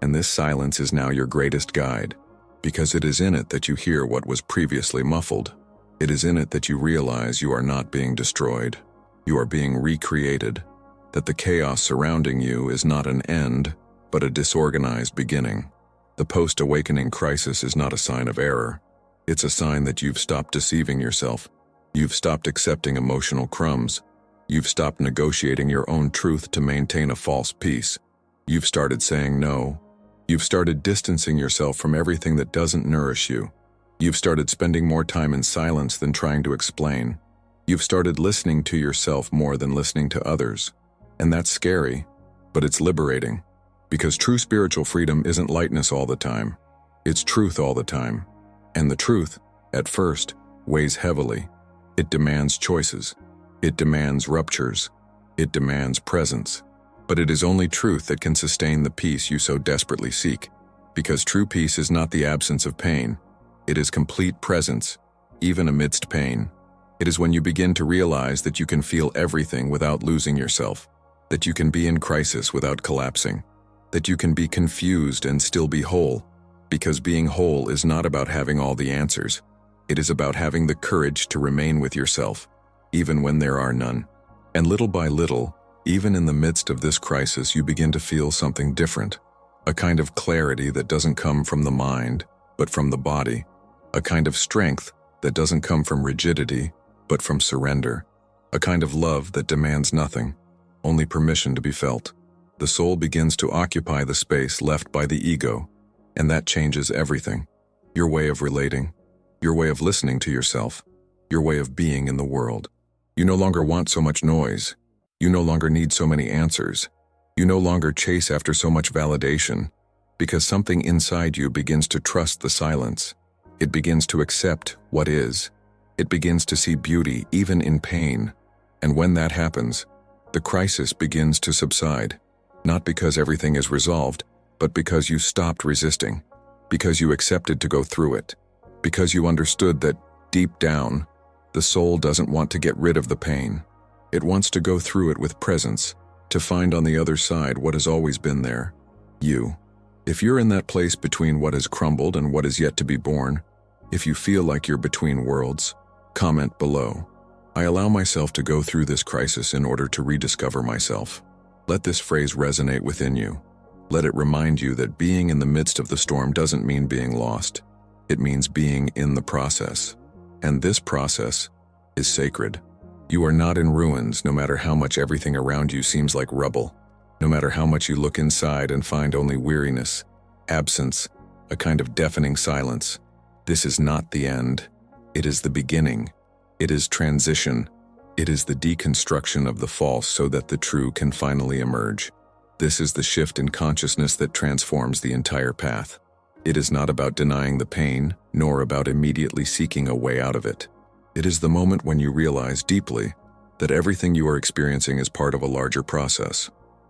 And this silence is now your greatest guide, because it is in it that you hear what was previously muffled. It is in it that you realize you are not being destroyed. You are being recreated, that the chaos surrounding you is not an end, but a disorganized beginning. The post-awakening crisis is not a sign of error. It's a sign that you've stopped deceiving yourself. You've stopped accepting emotional crumbs. You've stopped negotiating your own truth to maintain a false peace. You've started saying no. You've started distancing yourself from everything that doesn't nourish you. You've started spending more time in silence than trying to explain. You've started listening to yourself more than listening to others. And that's scary, but it's liberating. Because true spiritual freedom isn't lightness all the time. It's truth all the time. And the truth, at first, weighs heavily. It demands choices. It demands ruptures. It demands presence. But it is only truth that can sustain the peace you so desperately seek. Because true peace is not the absence of pain. It is complete presence, even amidst pain. It is when you begin to realize that you can feel everything without losing yourself, that you can be in crisis without collapsing, that you can be confused and still be whole, because being whole is not about having all the answers. It is about having the courage to remain with yourself, even when there are none. And little by little, even in the midst of this crisis, you begin to feel something different, a kind of clarity that doesn't come from the mind, but from the body, a kind of strength that doesn't come from rigidity, but from surrender, a kind of love that demands nothing, only permission to be felt. The soul begins to occupy the space left by the ego, and that changes everything. Your way of relating, your way of listening to yourself, your way of being in the world. You no longer want so much noise. You no longer need so many answers. You no longer chase after so much validation, because something inside you begins to trust the silence. It begins to accept what is. It begins to see beauty even in pain. And when that happens, the crisis begins to subside. Not because everything is resolved, but because you stopped resisting, because you accepted to go through it, because you understood that, deep down, the soul doesn't want to get rid of the pain. It wants to go through it with presence, to find on the other side what has always been there, you. If you're in that place between what has crumbled and what is yet to be born, if you feel like you're between worlds, comment below. I allow myself to go through this crisis in order to rediscover myself. Let this phrase resonate within you. Let it remind you that being in the midst of the storm doesn't mean being lost. It means being in the process. And this process is sacred. You are not in ruins, no matter how much everything around you seems like rubble. No matter how much you look inside and find only weariness, absence, a kind of deafening silence. This is not the end. It is the beginning. It is transition. It is the deconstruction of the false so that the true can finally emerge. This is the shift in consciousness that transforms the entire path. It is not about denying the pain, nor about immediately seeking a way out of it. It is the moment when you realize deeply that everything you are experiencing is part of a larger process,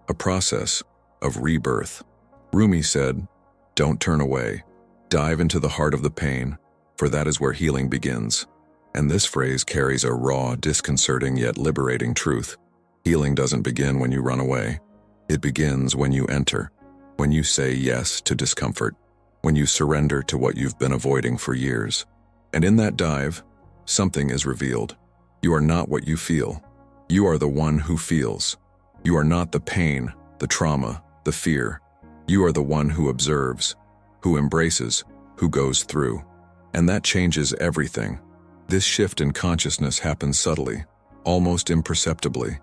a process of rebirth. Rumi said, "Don't turn away. Dive into the heart of the pain, for that is where healing begins. And this phrase carries a raw, disconcerting yet liberating truth. Healing doesn't begin when you run away. It begins when you enter, when you say yes to discomfort, when you surrender to what you've been avoiding for years. And in that dive, something is revealed. You are not what you feel. You are the one who feels. You are not the pain, the trauma, the fear. You are the one who observes, who embraces, who goes through. And that changes everything. This shift in consciousness happens subtly, almost imperceptibly.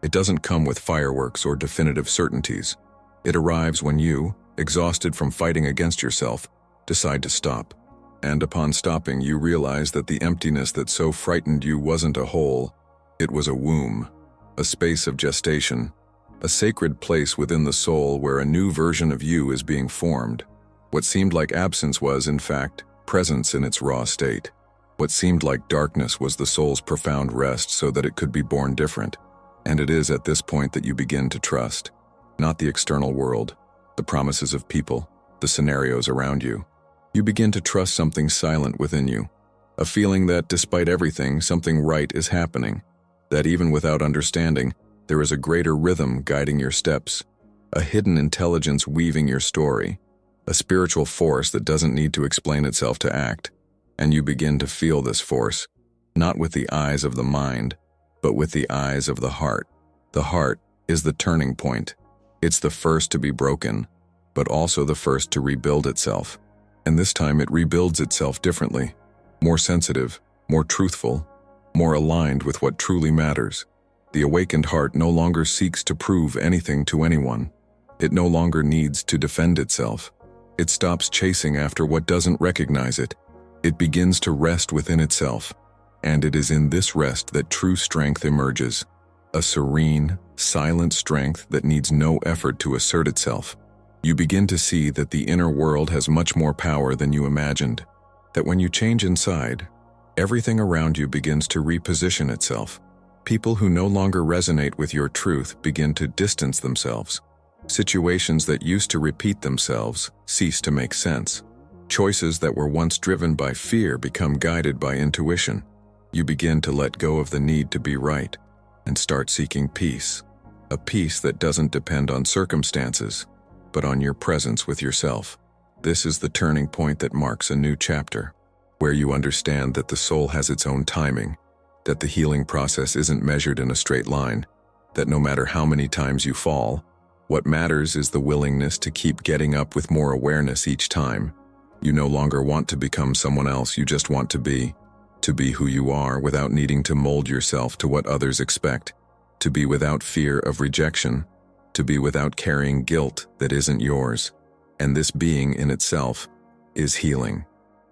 It doesn't come with fireworks or definitive certainties. It arrives when you, exhausted from fighting against yourself, decide to stop. And upon stopping, you realize that the emptiness that so frightened you wasn't a hole, it was a womb, a space of gestation, a sacred place within the soul where a new version of you is being formed. What seemed like absence was, in fact, presence in its raw state. What seemed like darkness was the soul's profound rest so that it could be born different. And it is at this point that you begin to trust, not the external world, the promises of people, the scenarios around you. You begin to trust something silent within you, a feeling that despite everything, something right is happening, that even without understanding, there is a greater rhythm guiding your steps, a hidden intelligence weaving your story, a spiritual force that doesn't need to explain itself to act. And you begin to feel this force, not with the eyes of the mind, but with the eyes of the heart. The heart is the turning point. It's the first to be broken, but also the first to rebuild itself. And this time it rebuilds itself differently, more sensitive, more truthful, more aligned with what truly matters. The awakened heart no longer seeks to prove anything to anyone. It no longer needs to defend itself. It stops chasing after what doesn't recognize it. It begins to rest within itself, and it is in this rest that true strength emerges, a serene, silent strength that needs no effort to assert itself. You begin to see that the inner world has much more power than you imagined, that when you change inside, everything around you begins to reposition itself. People who no longer resonate with your truth begin to distance themselves. Situations that used to repeat themselves cease to make sense. Choices that were once driven by fear become guided by intuition. You begin to let go of the need to be right and start seeking peace, a peace that doesn't depend on circumstances, but on your presence with yourself. This is the turning point that marks a new chapter, where you understand that the soul has its own timing, that the healing process isn't measured in a straight line, that no matter how many times you fall, what matters is the willingness to keep getting up with more awareness each time. You no longer want to become someone else, you just want to be who you are without needing to mold yourself to what others expect, to be without fear of rejection, to be without carrying guilt that isn't yours. And this being in itself is healing.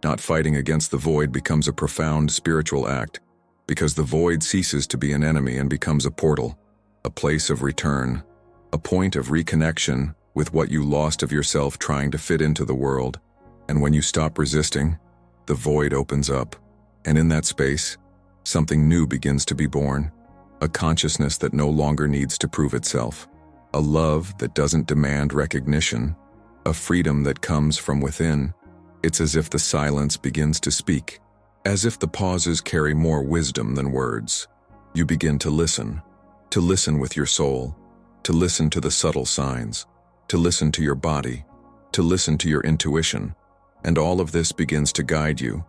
Not fighting against the void becomes a profound spiritual act, because the void ceases to be an enemy and becomes a portal, a place of return, a point of reconnection with what you lost of yourself trying to fit into the world. And when you stop resisting, the void opens up, and in that space, something new begins to be born, a consciousness that no longer needs to prove itself, a love that doesn't demand recognition, a freedom that comes from within. It's as if the silence begins to speak, as if the pauses carry more wisdom than words. You begin to listen with your soul, to listen to the subtle signs, to listen to your body, to listen to your intuition. And all of this begins to guide you.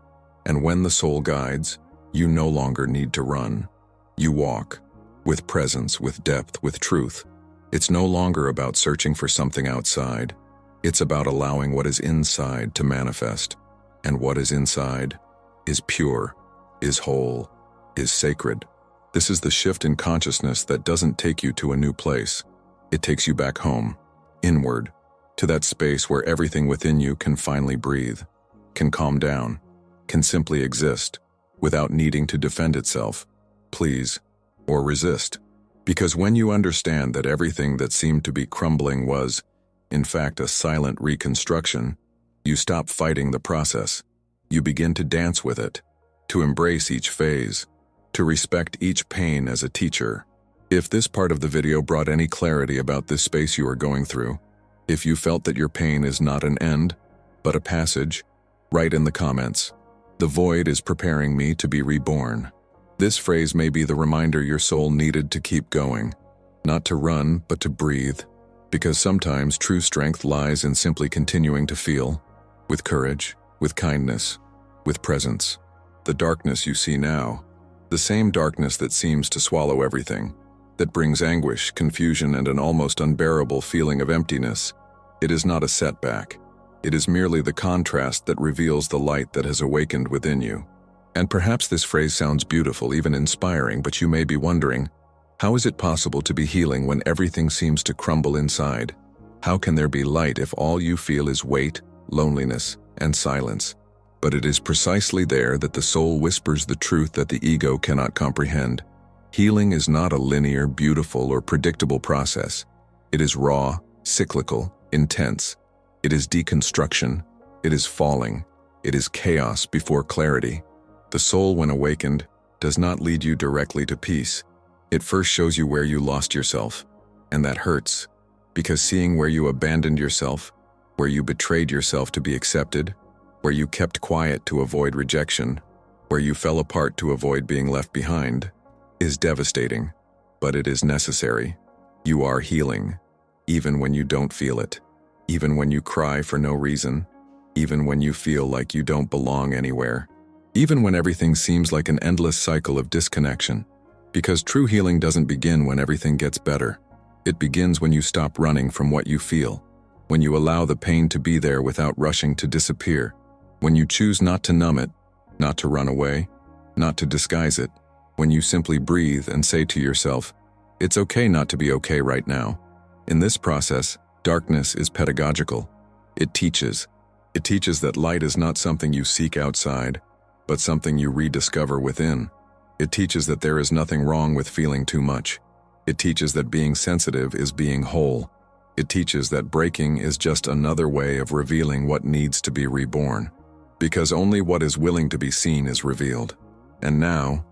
And when the soul guides, you no longer need to run. You walk, with presence, with depth, with truth. It's no longer about searching for something outside. It's about allowing what is inside to manifest. And what is inside is pure, is whole, is sacred. This is the shift in consciousness that doesn't take you to a new place. It takes you back home, inward, to that space where everything within you can finally breathe, can calm down, can simply exist, without needing to defend itself, please, or resist. Because when you understand that everything that seemed to be crumbling was, in fact, a silent reconstruction, you stop fighting the process. You begin to dance with it, to embrace each phase, to respect each pain as a teacher. If this part of the video brought any clarity about this space you are going through, if you felt that your pain is not an end, but a passage, write in the comments. The void is preparing me to be reborn. This phrase may be the reminder your soul needed to keep going, not to run, but to breathe, because sometimes true strength lies in simply continuing to feel, with courage, with kindness, with presence. The darkness you see now, the same darkness that seems to swallow everything, that brings anguish, confusion, and an almost unbearable feeling of emptiness, it is not a setback. It is merely the contrast that reveals the light that has awakened within you. And perhaps this phrase sounds beautiful, even inspiring, but you may be wondering, how is it possible to be healing when everything seems to crumble inside? How can there be light if all you feel is weight, loneliness, and silence? But it is precisely there that the soul whispers the truth that the ego cannot comprehend. Healing is not a linear, beautiful, or predictable process. It is raw, cyclical, intense. It is deconstruction. It is falling. It is chaos before clarity. The soul, when awakened, does not lead you directly to peace. It first shows you where you lost yourself. And that hurts, because seeing where you abandoned yourself, where you betrayed yourself to be accepted, where you kept quiet to avoid rejection, where you fell apart to avoid being left behind, is devastating, but it is necessary. You are healing, even when you don't feel it, even when you cry for no reason, even when you feel like you don't belong anywhere, even when everything seems like an endless cycle of disconnection. Because true healing doesn't begin when everything gets better. It begins when you stop running from what you feel, when you allow the pain to be there without rushing to disappear, when you choose not to numb it, not to run away, not to disguise it, when you simply breathe and say to yourself, it's okay not to be okay right now. In this process, darkness is pedagogical. It teaches that light is not something you seek outside, but something you rediscover within. It teaches that there is nothing wrong with feeling too much. It teaches that being sensitive is being whole. It teaches that breaking is just another way of revealing what needs to be reborn. Because only what is willing to be seen is revealed. And now,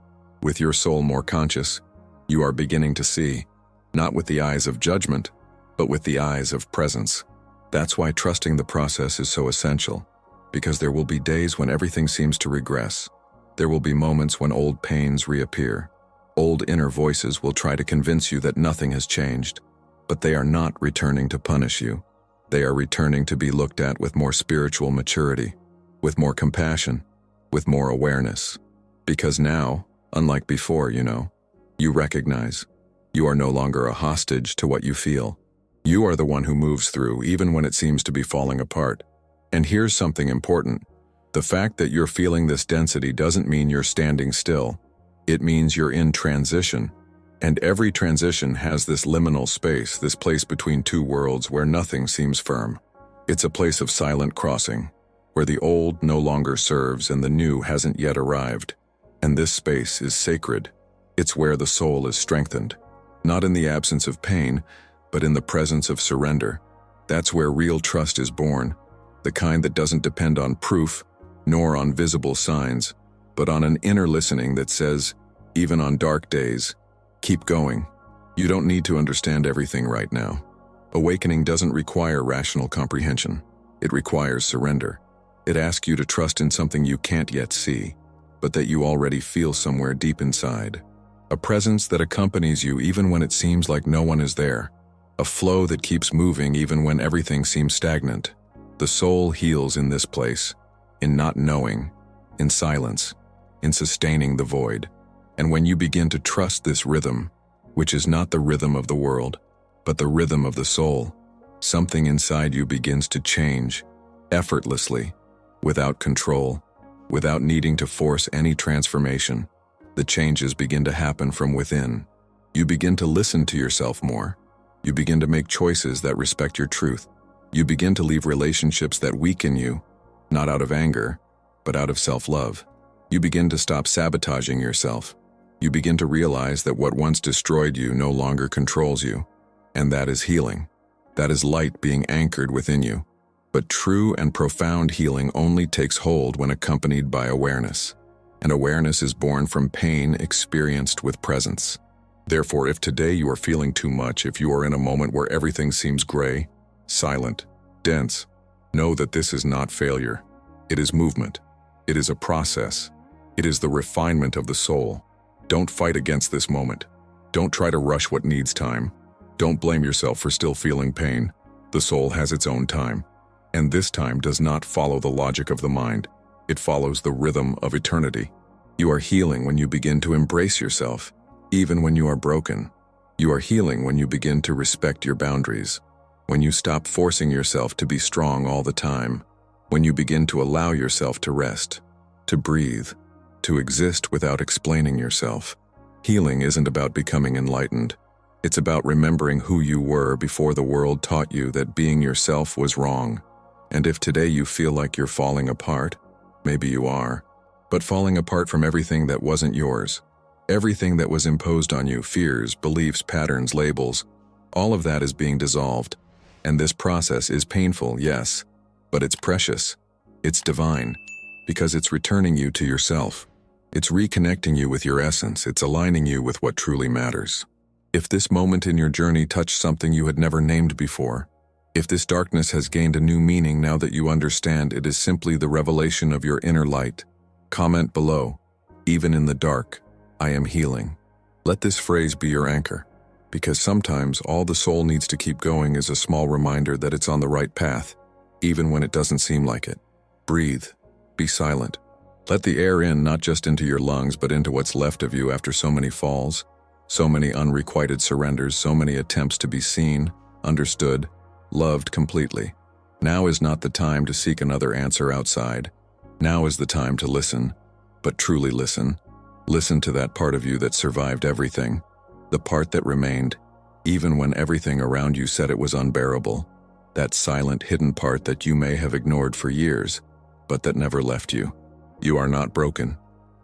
with your soul more conscious, you are beginning to see, not with the eyes of judgment, but with the eyes of presence. That's why trusting the process is so essential, because there will be days when everything seems to regress. There will be moments when old pains reappear. Old inner voices will try to convince you that nothing has changed, but they are not returning to punish you. They are returning to be looked at with more spiritual maturity, with more compassion, with more awareness. Because now, unlike before, you recognize you are no longer a hostage to what you feel. You are the one who moves through, even when it seems to be falling apart. And here's something important. The fact that you're feeling this density doesn't mean you're standing still. It means you're in transition. And every transition has this liminal space, this place between two worlds where nothing seems firm. It's a place of silent crossing, where the old no longer serves and the new hasn't yet arrived. And this space is sacred. It's where the soul is strengthened, not in the absence of pain, but in the presence of surrender. That's where real trust is born, the kind that doesn't depend on proof, nor on visible signs, but on an inner listening that says, even on dark days, keep going. You don't need to understand everything right now. Awakening doesn't require rational comprehension. It requires surrender. It asks you to trust in something you can't yet see, but that you already feel somewhere deep inside. A presence that accompanies you even when it seems like no one is there. A flow that keeps moving even when everything seems stagnant. The soul heals in this place, in not knowing, in silence, in sustaining the void. And when you begin to trust this rhythm, which is not the rhythm of the world, but the rhythm of the soul, something inside you begins to change, effortlessly, without control, without needing to force any transformation. The changes begin to happen from within. You begin to listen to yourself more. You begin to make choices that respect your truth. You begin to leave relationships that weaken you, not out of anger, but out of self-love. You begin to stop sabotaging yourself. You begin to realize that what once destroyed you no longer controls you. And that is healing. That is light being anchored within you. But true and profound healing only takes hold when accompanied by awareness. And awareness is born from pain experienced with presence. Therefore, if today you are feeling too much, if you are in a moment where everything seems gray, silent, dense, know that this is not failure. It is movement. It is a process. It is the refinement of the soul. Don't fight against this moment. Don't try to rush what needs time. Don't blame yourself for still feeling pain. The soul has its own time. And this time does not follow the logic of the mind. It follows the rhythm of eternity. You are healing when you begin to embrace yourself, even when you are broken. You are healing when you begin to respect your boundaries, when you stop forcing yourself to be strong all the time, when you begin to allow yourself to rest, to breathe, to exist without explaining yourself. Healing isn't about becoming enlightened. It's about remembering who you were before the world taught you that being yourself was wrong. And if today you feel like you're falling apart, maybe you are, but falling apart from everything that wasn't yours. Everything that was imposed on you, fears, beliefs, patterns, labels, all of that is being dissolved. And this process is painful, yes, but it's precious. It's divine, because it's returning you to yourself. It's reconnecting you with your essence. It's aligning you with what truly matters. If this moment in your journey touched something you had never named before, if this darkness has gained a new meaning now that you understand it is simply the revelation of your inner light, comment below, even in the dark, I am healing. Let this phrase be your anchor, because sometimes all the soul needs to keep going is a small reminder that it's on the right path, even when it doesn't seem like it. Breathe. Be silent. Let the air in not just into your lungs but into what's left of you after so many falls, so many unrequited surrenders, so many attempts to be seen, understood, loved completely. Now is not the time to seek another answer outside. Now is the time to listen, but truly listen. Listen to that part of you that survived everything, the part that remained, even when everything around you said it was unbearable, that silent, hidden part that you may have ignored for years, but that never left you. You are not broken.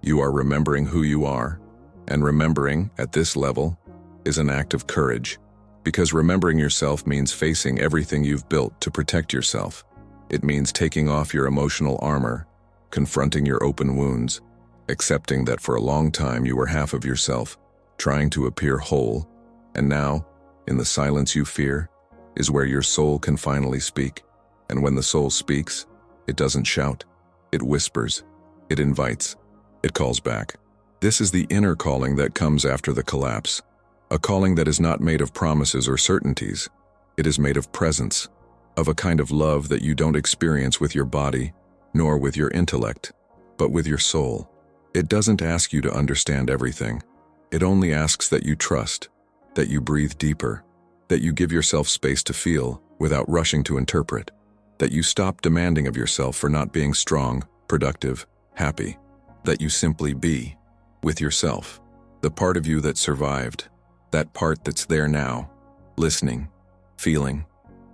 You are remembering who you are, and remembering, at this level, is an act of courage, because remembering yourself means facing everything you've built to protect yourself. It means taking off your emotional armor, confronting your open wounds, accepting that for a long time you were half of yourself, trying to appear whole, and now, in the silence you fear, is where your soul can finally speak. And when the soul speaks, it doesn't shout, it whispers, it invites, it calls back. This is the inner calling that comes after the collapse, a calling that is not made of promises or certainties. It is made of presence, of a kind of love that you don't experience with your body, nor with your intellect, but with your soul. It doesn't ask you to understand everything. It only asks that you trust, that you breathe deeper, that you give yourself space to feel without rushing to interpret, that you stop demanding of yourself for not being strong, productive, happy, that you simply be with yourself, the part of you that survived, that part that's there now, listening, feeling,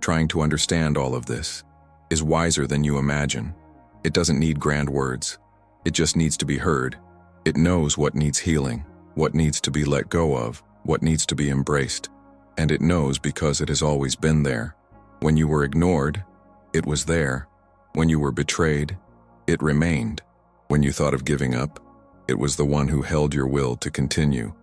trying to understand all of this, is wiser than you imagine. It doesn't need grand words. It just needs to be heard. It knows what needs healing, what needs to be let go of, what needs to be embraced. And it knows because it has always been there. When you were ignored, it was there. When you were betrayed, it remained. When you thought of giving up, it was the one who held your will to continue.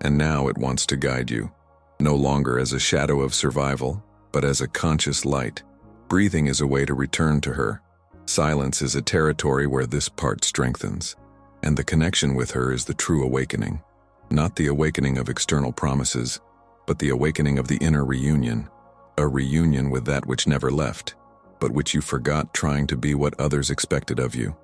And now it wants to guide you, no longer as a shadow of survival, but as a conscious light. Breathing is a way to return to her. Silence is a territory where this part strengthens. And the connection with her is the true awakening. Not the awakening of external promises, but the awakening of the inner reunion. A reunion with that which never left, but which you forgot trying to be what others expected of you.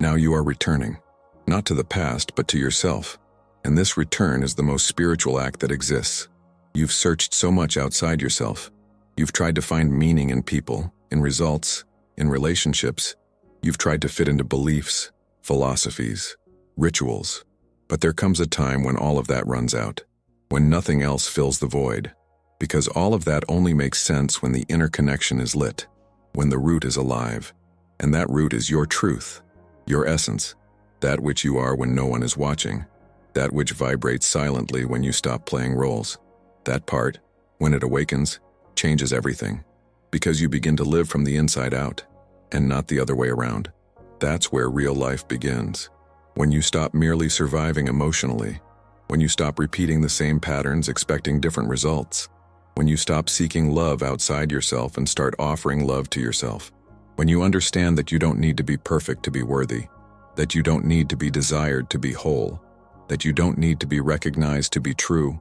Now you are returning, not to the past, but to yourself. And this return is the most spiritual act that exists. You've searched so much outside yourself. You've tried to find meaning in people, in results, in relationships. You've tried to fit into beliefs, philosophies, rituals. But there comes a time when all of that runs out, when nothing else fills the void, because all of that only makes sense when the inner connection is lit, when the root is alive, and that root is your truth, your essence, that which you are when no one is watching, that which vibrates silently when you stop playing roles. That part, when it awakens, changes everything, because you begin to live from the inside out, and not the other way around. That's where real life begins. When you stop merely surviving emotionally, when you stop repeating the same patterns expecting different results, when you stop seeking love outside yourself and start offering love to yourself, when you understand that you don't need to be perfect to be worthy, that you don't need to be desired to be whole, that you don't need to be recognized to be true.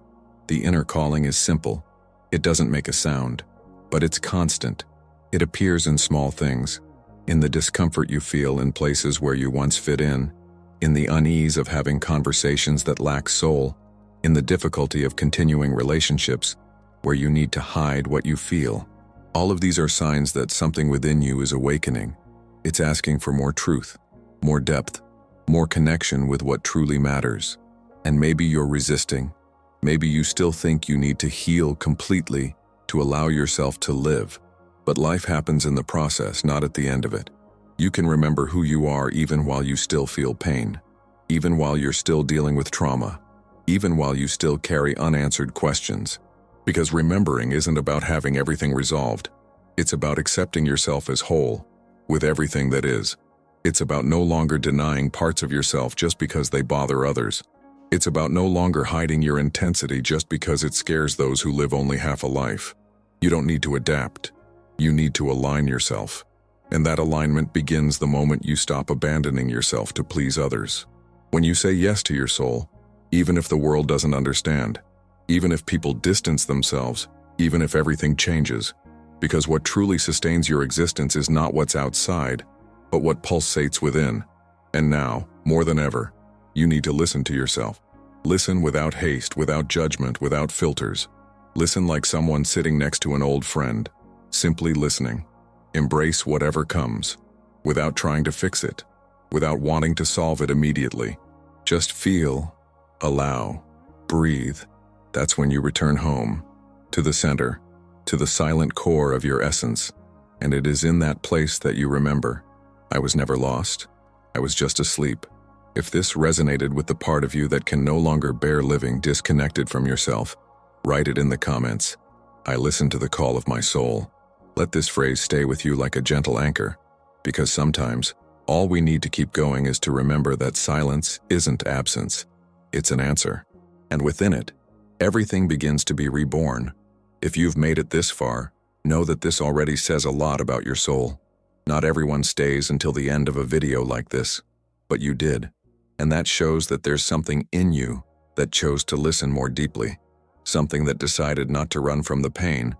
The inner calling is simple. It doesn't make a sound, but it's constant. It appears in small things, in the discomfort you feel in places where you once fit in the unease of having conversations that lack soul, in the difficulty of continuing relationships where you need to hide what you feel. All of these are signs that something within you is awakening. It's asking for more truth, more depth, more connection with what truly matters. And maybe you're resisting. Maybe you still think you need to heal completely to allow yourself to live. But life happens in the process, not at the end of it. You can remember who you are even while you still feel pain, even while you're still dealing with trauma, even while you still carry unanswered questions. Because remembering isn't about having everything resolved. It's about accepting yourself as whole, with everything that is. It's about no longer denying parts of yourself just because they bother others. It's about no longer hiding your intensity just because it scares those who live only half a life. You don't need to adapt. You need to align yourself. And that alignment begins the moment you stop abandoning yourself to please others. When you say yes to your soul, even if the world doesn't understand, even if people distance themselves, even if everything changes, because what truly sustains your existence is not what's outside, but what pulsates within. And now, more than ever, you need to listen to yourself. Listen without haste, without judgment, without filters. Listen like someone sitting next to an old friend, simply listening. Embrace whatever comes, without trying to fix it, without wanting to solve it immediately. Just feel, allow, breathe. That's when you return home, to the center, to the silent core of your essence. And it is in that place that you remember, I was never lost. I was just asleep. If this resonated with the part of you that can no longer bear living disconnected from yourself, write it in the comments. I listen to the call of my soul. Let this phrase stay with you like a gentle anchor, because sometimes all we need to keep going is to remember that silence isn't absence. It's an answer. And within it, everything begins to be reborn. If you've made it this far, know that this already says a lot about your soul. Not everyone stays until the end of a video like this, but you did. And that shows that there's something in you that chose to listen more deeply, something that decided not to run from the pain,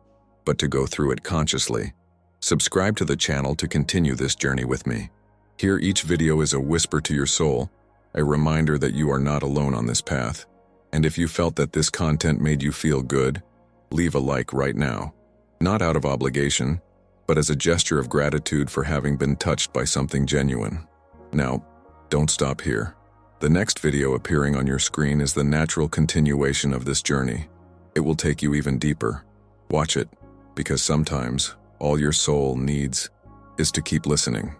but to go through it consciously. Subscribe to the channel to continue this journey with me. Here each video is a whisper to your soul, a reminder that you are not alone on this path. And if you felt that this content made you feel good, leave a like right now. Not out of obligation, but as a gesture of gratitude for having been touched by something genuine. Now, don't stop here. The next video appearing on your screen is the natural continuation of this journey. It will take you even deeper. Watch it, because sometimes all your soul needs is to keep listening.